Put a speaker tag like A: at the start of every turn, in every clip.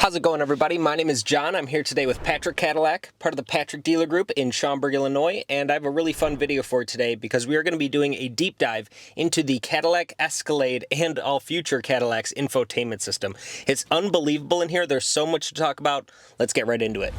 A: How's it going, everybody? My name is John. I'm here today with Patrick Cadillac, part of the Patrick Dealer Group in Schaumburg, Illinois, and I have a really fun video for you today because we are going to be doing a deep dive into the Cadillac Escalade and all future Cadillacs infotainment system. It's unbelievable in here. There's so much to talk about. Let's get right into it.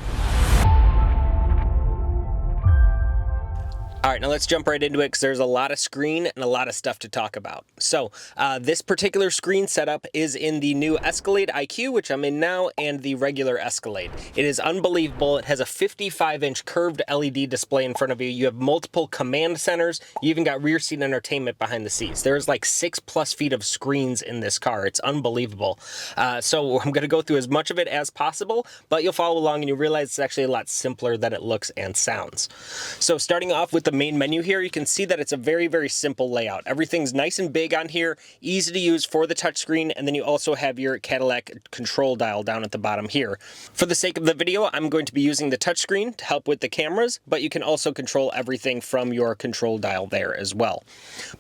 A: All right, now let's jump right into it because there's a lot of screen and a lot of stuff to talk about. So this particular screen setup is in the new Escalade IQ, which I'm in now, and the regular Escalade. It is unbelievable. It has a 55-inch curved LED display in front of you. You have multiple command centers. You even got rear seat entertainment behind the seats. There's like 6+ feet of screens in this car. It's unbelievable. So I'm going to go through as much of it as possible, but you'll follow along and you realize it's actually a lot simpler than it looks and sounds. So starting off with the main menu here, you can see that it's a very, very simple layout. Everything's nice and big on here, easy to use for the touchscreen, and then you also have your Cadillac control dial down at the bottom here. For the sake of the video, I'm going to be using the touchscreen to help with the cameras, but you can also control everything from your control dial there as well.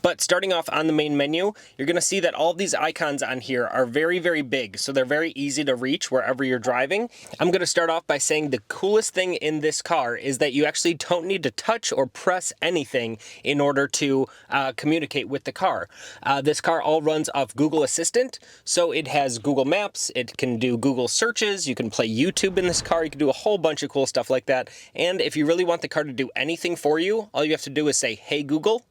A: But starting off on the main menu, you're going to see that all of these icons on here are very, very big, so they're very easy to reach wherever you're driving. I'm going to start off by saying the coolest thing in this car is that you actually don't need to touch or press anything in order to communicate with the car. This car all runs off Google Assistant, so it has Google Maps, it can do Google searches, you can play YouTube in this car, you can do a whole bunch of cool stuff like that. And if you really want the car to do anything for you, all you have to do is say, "Hey Google."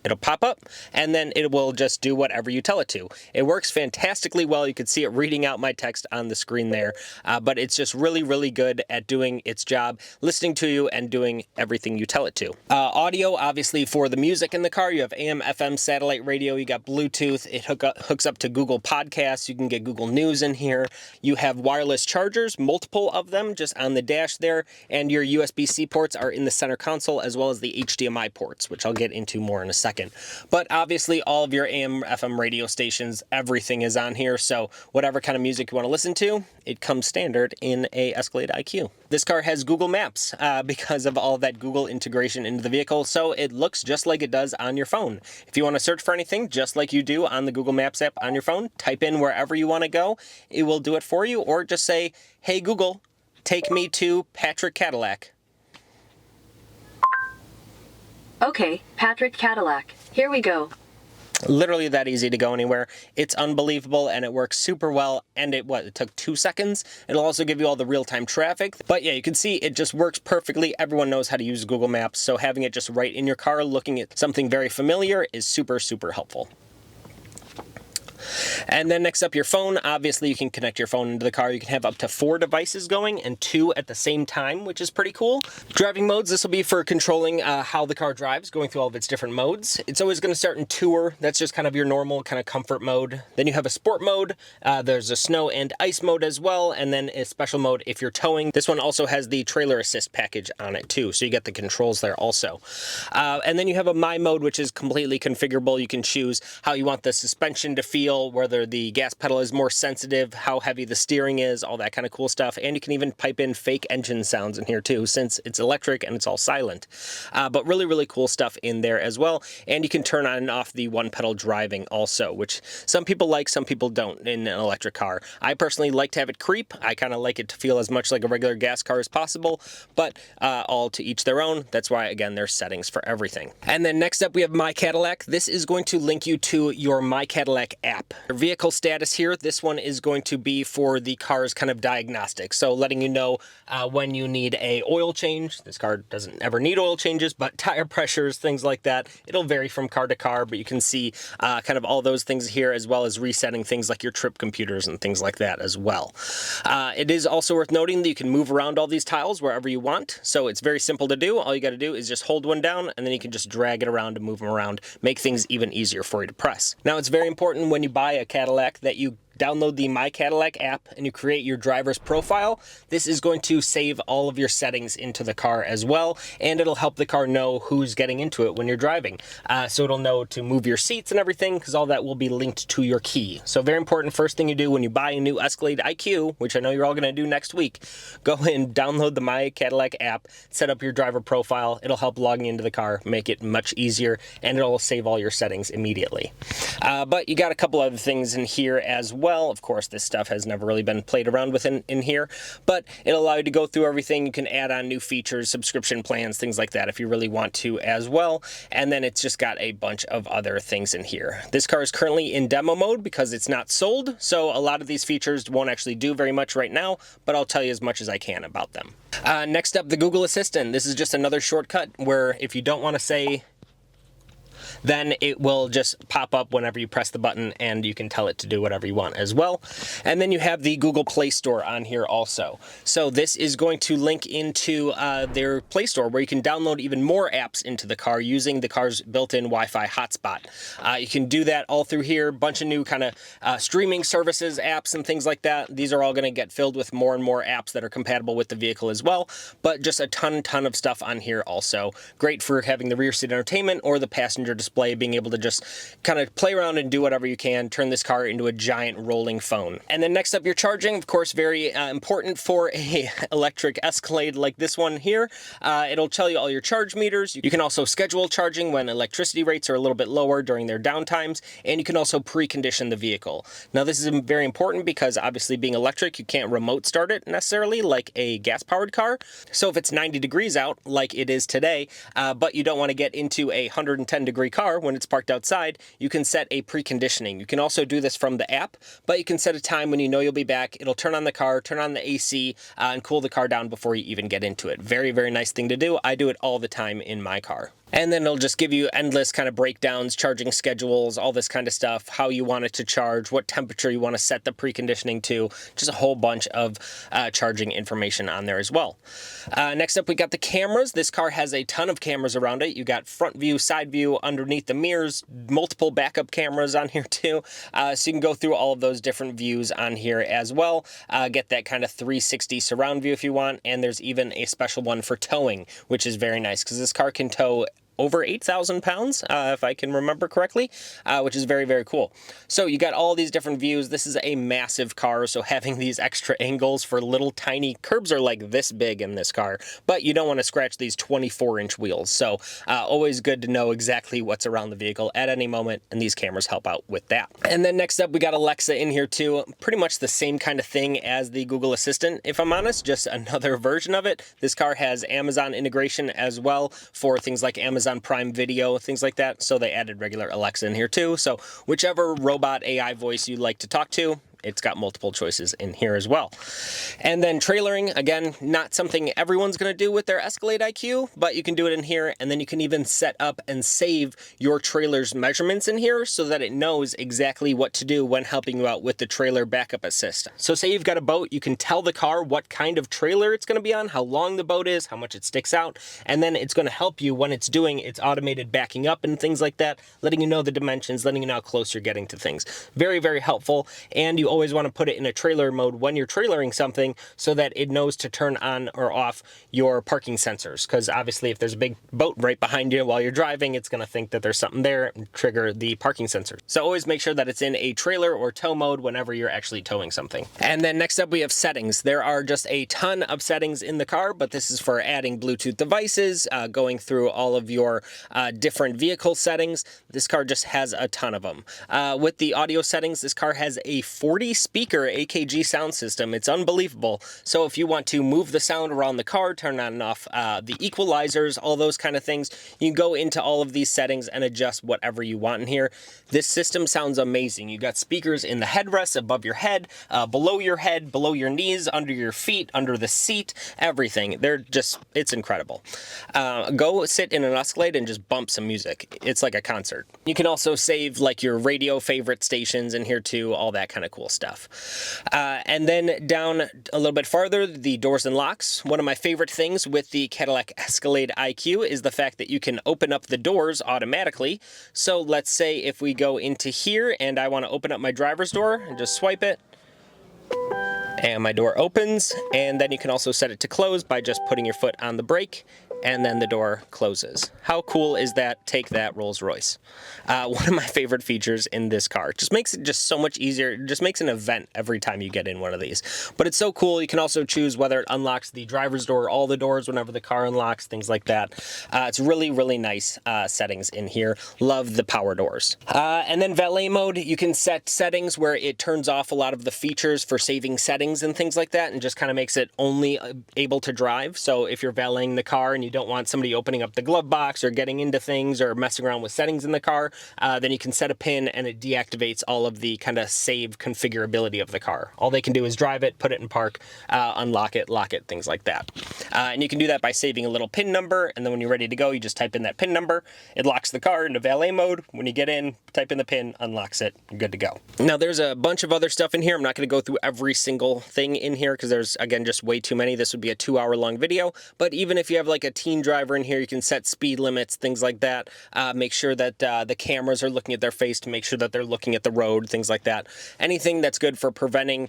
A: It'll pop up, and then it will just do whatever you tell it to. It works fantastically well. You can see it reading out my text on the screen there, but it's just really, really good at doing its job, listening to you and doing everything you tell it to. Audio, obviously, for the music in the car, you have AM, FM, satellite radio, you got Bluetooth, it hooks up to Google Podcasts, you can get Google News in here. You have wireless chargers, multiple of them just on the dash there, and your USB-C ports are in the center console, as well as the HDMI ports, which I'll get into more in a second. But obviously all of your AM, FM radio stations, everything is on here, so whatever kind of music you want to listen to, it comes standard in a Escalade IQ. This car has Google Maps because of all that Google integration into the vehicle, so it looks just like it does on your phone. If you want to search for anything, just like you do on the Google Maps app on your phone, type in wherever you want to go, it will do it for you, or just say, "Hey Google, take me to Patrick Cadillac."
B: Okay, Patrick Cadillac. Here we go.
A: Literally that easy to go anywhere. It's unbelievable and it works super well. And it took 2 seconds. It'll also give you all the real-time traffic. But yeah, you can see it just works perfectly. Everyone knows how to use Google Maps, so having it just right in your car, looking at something very familiar, is super, super helpful. And then next up, your phone. Obviously, you can connect your phone into the car. You can have up to 4 devices going and 2 at the same time, which is pretty cool. Driving modes, this will be for controlling how the car drives, going through all of its different modes. It's always going to start in Tour. That's just kind of your normal kind of comfort mode. Then you have a Sport mode. There's a Snow and Ice mode as well, and then a Special mode if you're towing. This one also has the Trailer Assist package on it too, so you get the controls there also. And then you have a My mode, which is completely configurable. You can choose how you want the suspension to feel, whether the gas pedal is more sensitive, how heavy the steering is, all that kind of cool stuff. And you can even pipe in fake engine sounds in here too, since it's electric and it's all silent. But really, really cool stuff in there as well. And you can turn on and off the one-pedal driving also, which some people like, some people don't in an electric car. I personally like to have it creep. I kind of like it to feel as much like a regular gas car as possible, but all to each their own. That's why, again, there's settings for everything. And then next up, we have My Cadillac. This is going to link you to your My Cadillac app. Your vehicle status here, this one is going to be for the car's kind of diagnostic. So letting you know when you need a oil change. This car doesn't ever need oil changes, but tire pressures, things like that. It'll vary from car to car, but you can see kind of all those things here, as well as resetting things like your trip computers and things like that as well. It is also worth noting that you can move around all these tiles wherever you want. So it's very simple to do. All you got to do is just hold one down, and then you can just drag it around and move them around, make things even easier for you to press. Now, it's very important when you buy a Cadillac that you download the My Cadillac app and you create your driver's profile. This is going to save all of your settings into the car as well, and it'll help the car know who's getting into it when you're driving. So it'll know to move your seats and everything, because all that will be linked to your key. So very important first thing you do when you buy a new Escalade IQ, which I know you're all going to do next week, go in, download the My Cadillac app, set up your driver profile. It'll help logging into the car, make it much easier, and it'll save all your settings immediately. But you got a couple other things in here as well. well. Of course, this stuff has never really been played around with in here, but it'll allow you to go through everything. You can add on new features, subscription plans, things like that if you really want to as well. And then it's just got a bunch of other things in here. This car is currently in demo mode because it's not sold, so a lot of these features won't actually do very much right now, but I'll tell you as much as I can about them. Next up, the Google Assistant. This is just another shortcut where if you don't want to say, then it will just pop up whenever you press the button and you can tell it to do whatever you want as well. And then you have the Google Play Store on here also. So this is going to link into their Play Store where you can download even more apps into the car using the car's built-in Wi-Fi hotspot. You can do that all through here, bunch of new kind of streaming services, apps and things like that. These are all going to get filled with more and more apps that are compatible with the vehicle as well, but just a ton of stuff on here also. Great for having the rear seat entertainment or the passenger display, being able to just kind of play around and do whatever you can, turn this car into a giant rolling phone. And then next up, your charging, of course, very important for a electric Escalade like this one here. It'll tell you all your charge meters. You can also schedule charging when electricity rates are a little bit lower during their downtimes, and you can also precondition the vehicle. Now this is very important because obviously being electric, you can't remote start it necessarily like a gas-powered car. So if it's 90 degrees out like it is today, but you don't want to get into a 110-degree car when it's parked outside, you can set a preconditioning. You can also do this from the app, but you can set a time when you know you'll be back. It'll turn on the car, turn on the AC, and cool the car down before you even get into it. Very, very nice thing to do. I do it all the time in my car. And then it'll just give you endless kind of breakdowns, charging schedules, all this kind of stuff, how you want it to charge, what temperature you want to set the preconditioning to, just a whole bunch of charging information on there as well. Next up, we got the cameras. This car has a ton of cameras around it. You got front view, side view, underneath the mirrors, multiple backup cameras on here too. So you can go through all of those different views on here as well. Get that kind of 360 surround view if you want. And there's even a special one for towing, which is very nice because this car can tow over 8,000 pounds, if I can remember correctly, which is very, very cool. So you got all these different views. This is a massive car, so having these extra angles for little tiny curbs are like this big in this car, but you don't want to scratch these 24-inch wheels. So always good to know exactly what's around the vehicle at any moment, and these cameras help out with that. And then next up, we got Alexa in here too. Pretty much the same kind of thing as the Google Assistant, if I'm honest, just another version of it. This car has Amazon integration as well for things like Amazon Prime Video, things like that. So they added regular Alexa in here too. So whichever robot AI voice you'd like to talk to, it's got multiple choices in here as well. And then trailering, again, not something everyone's going to do with their Escalade IQ, but you can do it in here, and then you can even set up and save your trailer's measurements in here so that it knows exactly what to do when helping you out with the trailer backup assist. So say you've got a boat, you can tell the car what kind of trailer it's going to be on, how long the boat is, how much it sticks out, and then it's going to help you when it's doing its automated backing up and things like that, letting you know the dimensions, letting you know how close you're getting to things. Very, very helpful, and you always want to put it in a trailer mode when you're trailering something so that it knows to turn on or off your parking sensors, because obviously if there's a big boat right behind you while you're driving, it's going to think that there's something there and trigger the parking sensor. So always make sure that it's in a trailer or tow mode whenever you're actually towing something. And then next up we have settings. There are just a ton of settings in the car, but this is for adding Bluetooth devices, going through all of your different vehicle settings. This car just has a ton of them. With the audio settings, this car has a 40 speaker AKG sound system. It's unbelievable. So if you want to move the sound around the car, turn on and off the equalizers, all those kind of things, you can go into all of these settings and adjust whatever you want in here. This system sounds amazing. You got speakers in the headrest, above your head, below your knees, under your feet, under the seat, everything. They're just, it's incredible. Go sit in an Escalade and just bump some music. It's like a concert. You can also save like your radio favorite stations in here too, all that kind of cool stuff. And then down a little bit farther, the doors and locks. One of my favorite things with the Cadillac Escalade IQ is the fact that you can open up the doors automatically. So let's say if we go into here and I want to open up my driver's door and just swipe it, and my door opens, and then you can also set it to close by just putting your foot on the brake, and then the door closes. How cool is that? Take that, Rolls-Royce. One of my favorite features in this car. Just makes it just so much easier. It just makes an event every time you get in one of these. But it's so cool. You can also choose whether it unlocks the driver's door, all the doors whenever the car unlocks, things like that. It's really, really nice settings in here. Love the power doors. And then valet mode, you can set settings where it turns off a lot of the features for saving settings and things like that, and just kind of makes it only able to drive. So if you're valeting the car and you don't want somebody opening up the glove box or getting into things or messing around with settings in the car, then you can set a pin and it deactivates all of the kind of save configurability of the car. All they can do is drive it, put it in park, unlock it, lock it, things like that. And you can do that by saving a little pin number, and then when you're ready to go, you just type in that pin number. It locks the car into valet mode. When you get in, type in the pin, unlocks it, you're good to go. Now there's a bunch of other stuff in here. I'm not going to go through every single thing in here because there's, again, just way too many. This would be a 2-hour long video, but even if you have like a teen driver in here, you can set speed limits, things like that. Make sure that the cameras are looking at their face to make sure that they're looking at the road, things like that. Anything that's good for preventing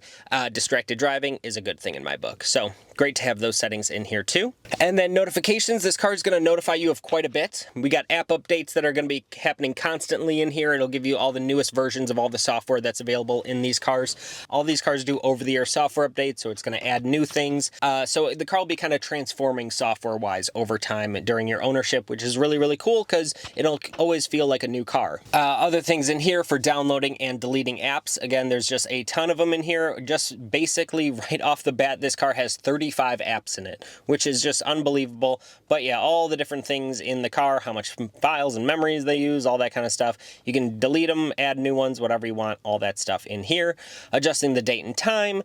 A: distracted driving is a good thing in my book. So great to have those settings in here too. And then notifications, this car is going to notify you of quite a bit. We got app updates that are going to be happening constantly in here. It'll give you all the newest versions of all the software that's available in these cars. All these cars do over-the-air software updates, so it's going to add new things. So the car will be kind of transforming software-wise over time during your ownership, which is really, really cool because it'll always feel like a new car. Other things in here for downloading and deleting apps. Again, there's just a ton of them in here. Just basically right off the bat, this car has 35 apps in it, which is just unbelievable. But yeah, all the different things in the car, how much files and memories they use, all that kind of stuff. You can delete them, add new ones, whatever you want, all that stuff in here. Adjusting the date and time,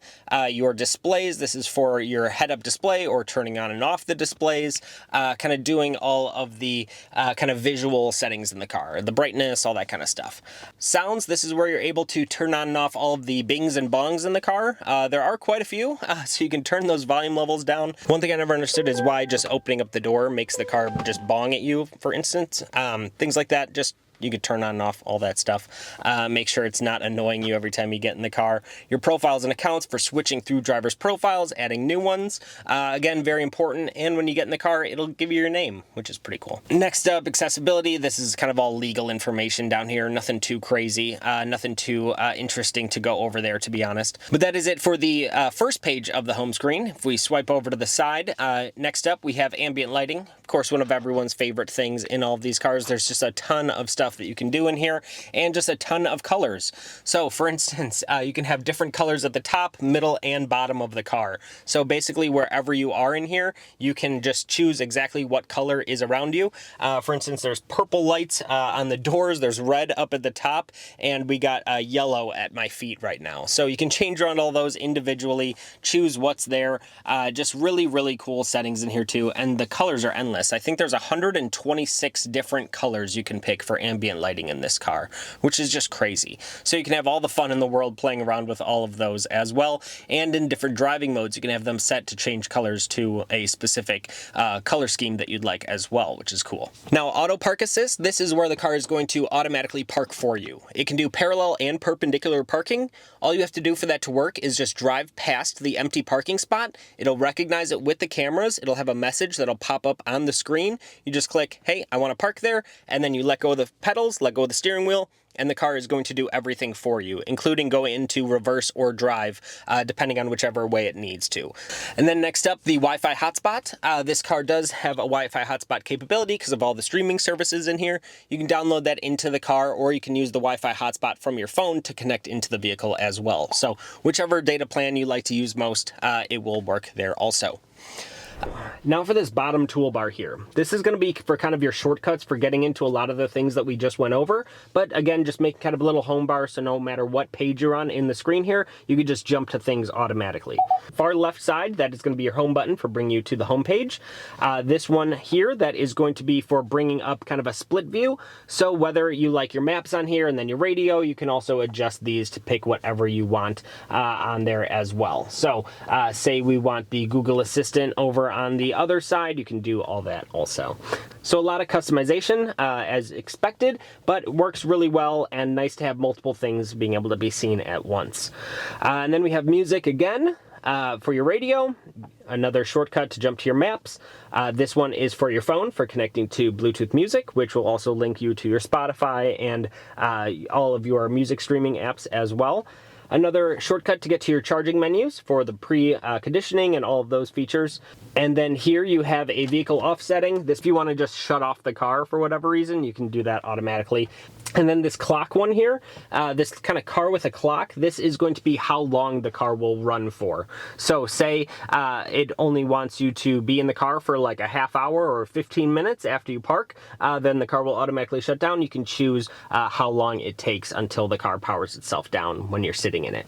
A: your displays. This is for your head-up display or turning on and off the displays, kind of doing all of the kind of visual settings in the car, the brightness, all that kind of stuff. Sounds, this is where you're able to turn on and off all of the bings and bongs in the car. There are quite a few, so you can turn those volume levels down. One thing I never understood is why just opening up the door makes the car just bong at you, for instance. Things like that, just you could turn on and off all that stuff. Make sure it's not annoying you every time you get in the car. Your profiles and accounts for switching through driver's profiles, adding new ones. Again, very important. And when you get in the car, it'll give you your name, which is pretty cool. Next up, accessibility. This is kind of all legal information down here. Nothing too crazy, nothing too interesting to go over there, to be honest. But that is it for the first page of the home screen. If we swipe over to the side, next up, we have ambient lighting. Of course, one of everyone's favorite things in all of these cars. There's just a ton of stuff that you can do in here and just a ton of colors. So for instance, you can have different colors at the top, middle, and bottom of the car. So basically wherever you are in here, you can just choose exactly what color is around you. For instance, there's purple lights on the doors, there's red up at the top, and we got yellow at my feet right now. So you can change around all those individually, choose what's there. Just really, really cool settings in here too, and the colors are endless. I think there's 126 different colors you can pick for ambient lighting in this car, which is just crazy. So you can have all the fun in the world playing around with all of those as well. And in different driving modes, you can have them set to change colors to a specific color scheme that you'd like as well, which is cool. Now, auto park assist, this is where the car is going to automatically park for you. It can do parallel and perpendicular parking. All you have to do for that to work is just drive past the empty parking spot. It'll recognize it with the cameras. It'll have a message that'll pop up on the screen. You just click, hey, I want to park there, and then you let go of the pedals, let go of the steering wheel, and the car is going to do everything for you, including go into reverse or drive, depending on whichever way it needs to. And then next up, the Wi-Fi hotspot. This car does have a Wi-Fi hotspot capability because of all the streaming services in here. You can download that into the car, or you can use the Wi-Fi hotspot from your phone to connect into the vehicle as well. So whichever data plan you like to use most, it will work there also. Now for this bottom toolbar here. This is going to be for kind of your shortcuts for getting into a lot of the things that we just went over. But again, just make kind of a little home bar so no matter what page you're on in the screen here, you can just jump to things automatically. Far left side, that is going to be your home button for bringing you to the home page. This one here, that is going to be for bringing up kind of a split view. So whether you like your maps on here and then your radio, you can also adjust these to pick whatever you want on there as well. So say we want the Google Assistant over on the other side, you can do all that also. So a lot of customization as expected, but works really well and nice to have multiple things being able to be seen at once. And then we have music again. for your radio, another shortcut to jump to your maps. This one is for your phone for connecting to Bluetooth music, which will also link you to your Spotify and all of your music streaming apps as well. Another shortcut to get to your charging menus for the preconditioning and all of those features. And then here you have a vehicle off setting. This, if you want to just shut off the car for whatever reason, you can do that automatically. And then this clock one here, this kind of car with a clock, this is going to be how long the car will run for. So say it only wants you to be in the car for like a half hour or 15 minutes after you park, then the car will automatically shut down. You can choose how long it takes until the car powers itself down when you're sitting in it.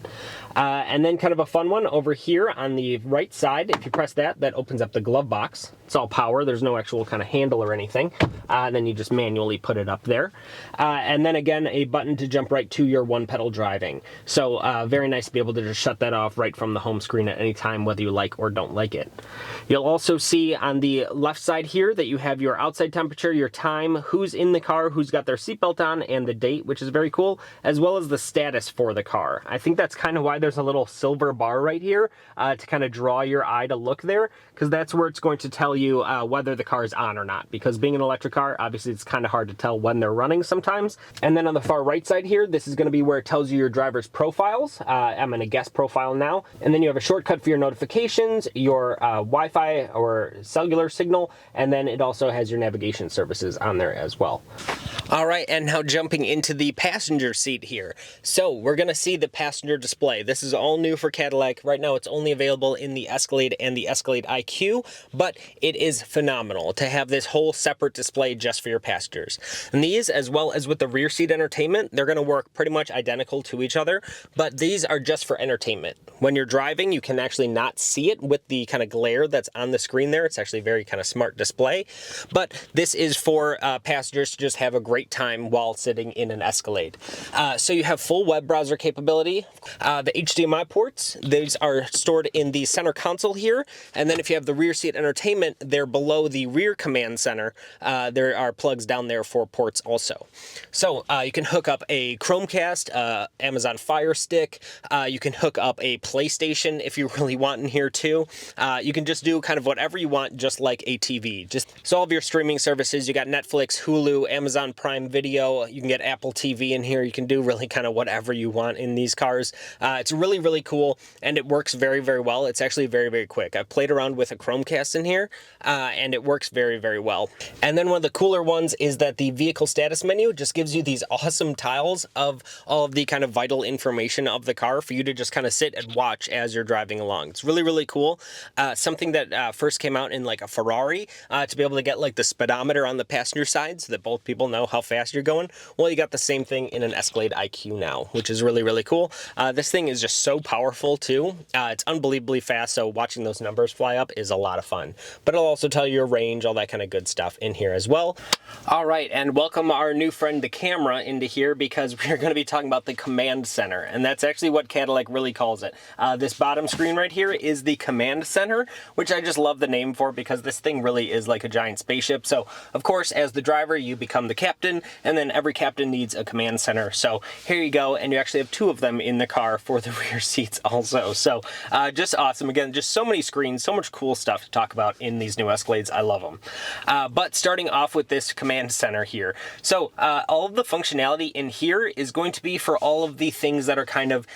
A: And then kind of a fun one over here on the right side, if you press that, that opens up the glove box. It's all power, there's no actual kind of handle or anything. Then you just manually put it up there. And then again, a button to jump right to your one pedal driving. So very nice to be able to just shut that off right from the home screen at any time, whether you like or don't like it. You'll also see on the left side here that you have your outside temperature, your time, who's in the car, who's got their seatbelt on, and the date, which is very cool, as well as the status for the car. I think that's kind of why there's a little silver bar right here to kind of draw your eye to look there, because that's where it's going to tell you whether the car is on or not. Because being an electric car, obviously it's kind of hard to tell when they're running sometimes. And then on the far right side here, this is going to be where it tells you your driver's profiles. I'm in a guest profile now. And then you have a shortcut for your notifications, your Wi-Fi or cellular signal, and then it also has your navigation services on there as well. All right, and now jumping into the passenger seat here. So we're going to see the passenger display. This is all new for Cadillac. Right now it's only available in the Escalade and the Escalade IQ, but it is phenomenal to have this whole separate display just for your passengers. And these, as well as with the rear seat entertainment, they're going to work pretty much identical to each other, but these are just for entertainment. When you're driving, you can actually not see it with the kind of glare that's on the screen there. It's actually a very kind of smart display, but this is for passengers to just have a great time while sitting in an Escalade. So you have full web browser capability. The HDMI ports, these are stored in the center console here, and then if you have the rear seat entertainment, they're below the rear command center. There are plugs down there for ports also. So you can hook up a Chromecast, Amazon Fire Stick, you can hook up a PlayStation if you really want in here too. You can just do kind of whatever you want, just like a TV. So all of your streaming services, you got Netflix, Hulu, Amazon Prime Video, you can get Apple TV in here, you can do really kind of whatever you want in these cars. It's really, really cool, and it works very, very well. It's actually very, very quick. I've played around with a Chromecast in here, and it works very, very well. And then one of the cooler ones is that the vehicle status menu just gives you these awesome tiles of all of the kind of vital information of the car for you to just kind of sit and watch as you're driving along. It's really, really cool. Something that first came out in like a Ferrari to be able to get like the speedometer on the passenger side so that both people know how fast you're going. Well, you got the same thing in an Escalade IQ now, which is really, really cool. This thing is just so powerful too. It's unbelievably fast, so watching those numbers fly up is a lot of fun. But it'll also tell you your range, all that kind of good stuff in here as well. All right, and welcome our new friend, the camera, into here because we're going to be talking about the command center, and that's actually what Cadillac really calls it. This bottom screen right here is the command center, which I just love the name for because this thing really is like a giant spaceship. So, of course, as the driver, you become the captain, and then every captain needs a command center. So here you go, and you actually have two of them in the car for the rear seats also. So just awesome. Again, just so many screens, so much cool stuff to talk about in these new Escalades. I love them. But starting off with this command center here. So all of the functionality in here is going to be for all of the things that are kind of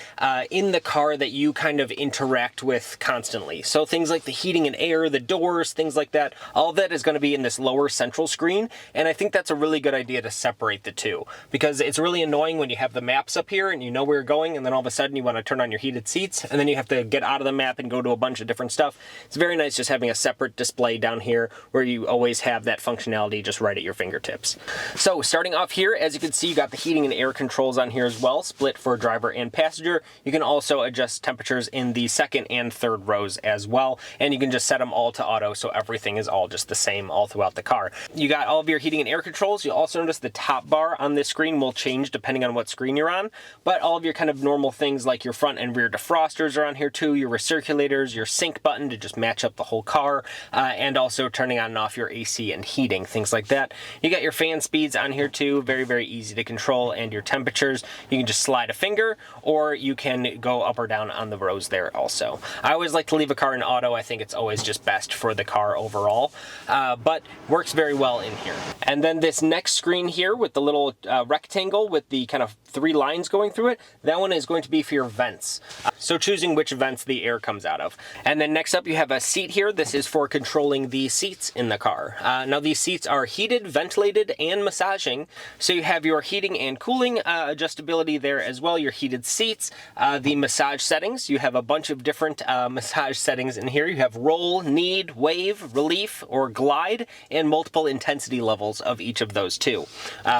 A: in the car that you kind of interact with constantly. So things like the heating and air, the doors, things like that, all of that is going to be in this lower central screen. And I think that's a really good idea to separate the two, because it's really annoying when you have the maps up here and you know where you're going, and then all of a sudden you want to turn on your heated seats, and then you have to get out of the map and go to a bunch of different stuff. It's very nice just having a separate display down here where you always have that functionality just right at your fingertips. So starting off here, as you can see, you got the heating and air controls on here as well, split for driver and passenger. You can also adjust temperatures in the second and third rows as well, and you can just set them all to auto so everything is all just the same all throughout the car. You got all of your heating and air controls. You'll also notice the top bar on this screen will change depending on what screen you're on, but all of your kind of normal things like your front and rear defrosters are on here too, your recirculators, your sync button to just match up the whole car, and also turning on and off your AC and heating, things like that. You got your fan speeds on here too, very very easy to control. And your temperatures, you can just slide a finger, or you can go up or down on the rows there also. I always like to leave a car in auto. I think it's always just best for the car overall, but works very well in here. And then this next screen here with the little rectangle with the kind of 3 lines going through it, that one is going to be for your vents. So choosing which vents the air comes out of. And then next up you have a seat here. This is for controlling the seats in the car. Now these seats are heated, ventilated, and massaging. So you have your heating and cooling adjustability there as well, your heated seats, the massage settings. You have a bunch of different massage settings in here. You have roll, knead, wave, relief, or glide, and multiple intensity levels of each of those too,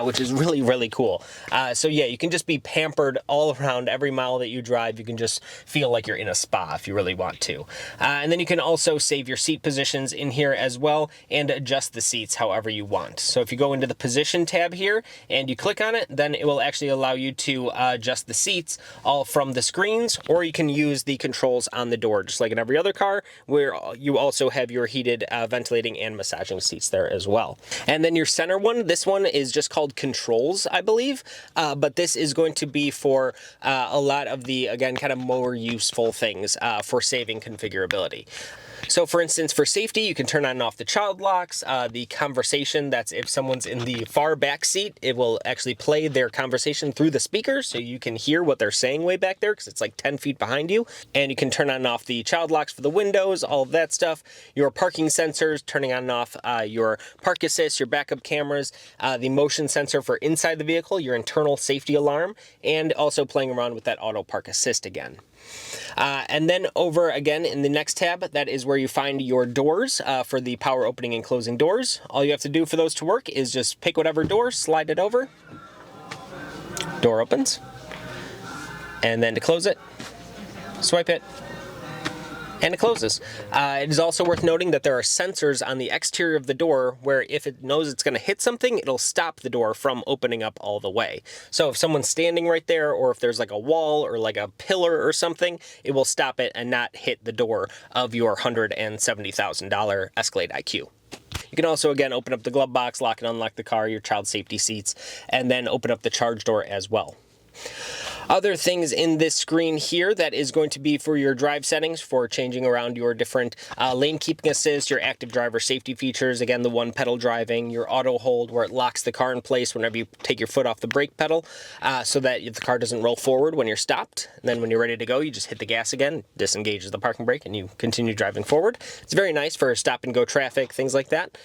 A: which is really, really cool. So yeah, you can just be pampered all around. Every mile that you drive, you can just feel like you're in a spa if you really want to. And then you can also save your seat positions in here as well and adjust the seats however you want. So if you go into the position tab here and you click on it, then it will actually allow you to adjust the seats all from the screens, or you can use the controls on the door, just like in every other car, where you also have your heated, ventilating, and massaging seats there as well. And then your center one, this one is just called controls, I believe, but this is going to be for a lot of the, again, kind of more useful things for saving configurability. So for instance, for safety, you can turn on and off the child locks, the conversation. That's if someone's in the far back seat, it will actually play their conversation through the speakers so you can hear what they're saying way back there because it's like 10 feet behind you. And you can turn on and off the child locks for the windows, all of that stuff. Your parking sensors, turning on and off your park assist, your backup cameras, the motion sensor for inside the vehicle, your internal safety alarm, and also playing around with that auto park assist again. And then over again in the next tab, that is where you find your doors for the power opening and closing doors. All you have to do for those to work is just pick whatever door, slide it over, door opens, and then to close it, swipe it, and it closes. It is also worth noting that there are sensors on the exterior of the door where if it knows it's going to hit something, it'll stop the door from opening up all the way. So if someone's standing right there, or if there's like a wall or like a pillar or something, it will stop it and not hit the door of your $170,000 Escalade IQ. You can also, again, open up the glove box, lock and unlock the car, your child safety seats, and then open up the charge door as well. Other things in this screen here, that is going to be for your drive settings for changing around your different lane keeping assist, your active driver safety features, again, the one pedal driving, your auto hold where it locks the car in place whenever you take your foot off the brake pedal so that the car doesn't roll forward when you're stopped. And then when you're ready to go, you just hit the gas again, disengages the parking brake, and you continue driving forward. It's very nice for stop and go traffic, things like that.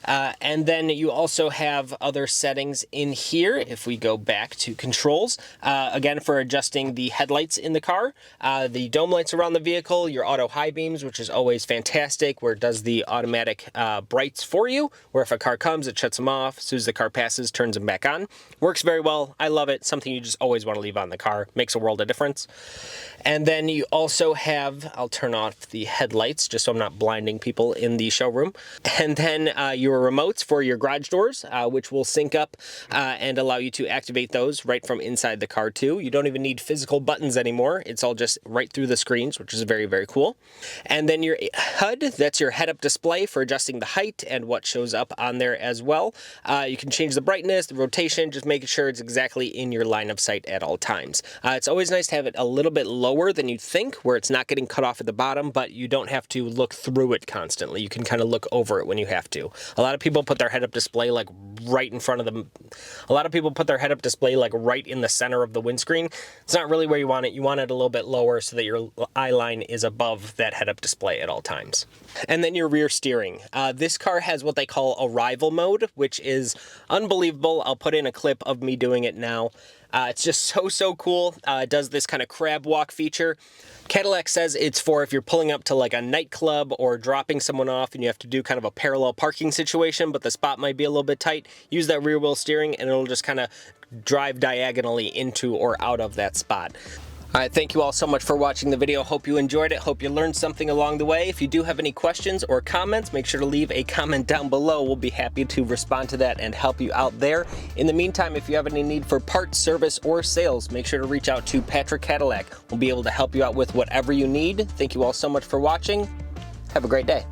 A: And then you also have other settings in here. If we go back to controls, again, for adjusting the headlights in the car, the dome lights around the vehicle, your auto high beams, which is always fantastic, where it does the automatic brights for you, where if a car comes, it shuts them off. As soon as the car passes, turns them back on. Works very well. I love it. Something you just always want to leave on the car. Makes a world of difference. And then you also have, I'll turn off the headlights just so I'm not blinding people in the showroom. And then your remotes for your garage doors, which will sync up and allow you to activate those right from inside the car too. You don't even need physical buttons anymore. It's all just right through the screens, which is very, very cool. And then your HUD, that's your head-up display for adjusting the height and what shows up on there as well. You can change the brightness, the rotation, just making sure it's exactly in your line of sight at all times. It's always nice to have it a little bit lower than you'd think, where it's not getting cut off at the bottom, but you don't have to look through it constantly. You can kind of look over it when you have to. A lot of people put their head-up display like right in front of them. A lot of people put their head-up display like right in the center of the windscreen. It's not really where you want it. You want it a little bit lower so that your eye line is above that head-up display at all times. And then your rear steering. This car has what they call arrival mode, which is unbelievable. I'll put in a clip of me doing it now. It's just so cool. It does this kind of crab walk feature. Cadillac says it's for if you're pulling up to like a nightclub or dropping someone off and you have to do kind of a parallel parking situation, but the spot might be a little bit tight. Use that rear wheel steering and it'll just kind of drive diagonally into or out of that spot. All right, thank you all so much for watching the video. Hope you enjoyed it. Hope you learned something along the way. If you do have any questions or comments, make sure to leave a comment down below. We'll be happy to respond to that and help you out there. In the meantime, if you have any need for parts, service, or sales, make sure to reach out to Patrick Cadillac. We'll be able to help you out with whatever you need. Thank you all so much for watching. Have a great day.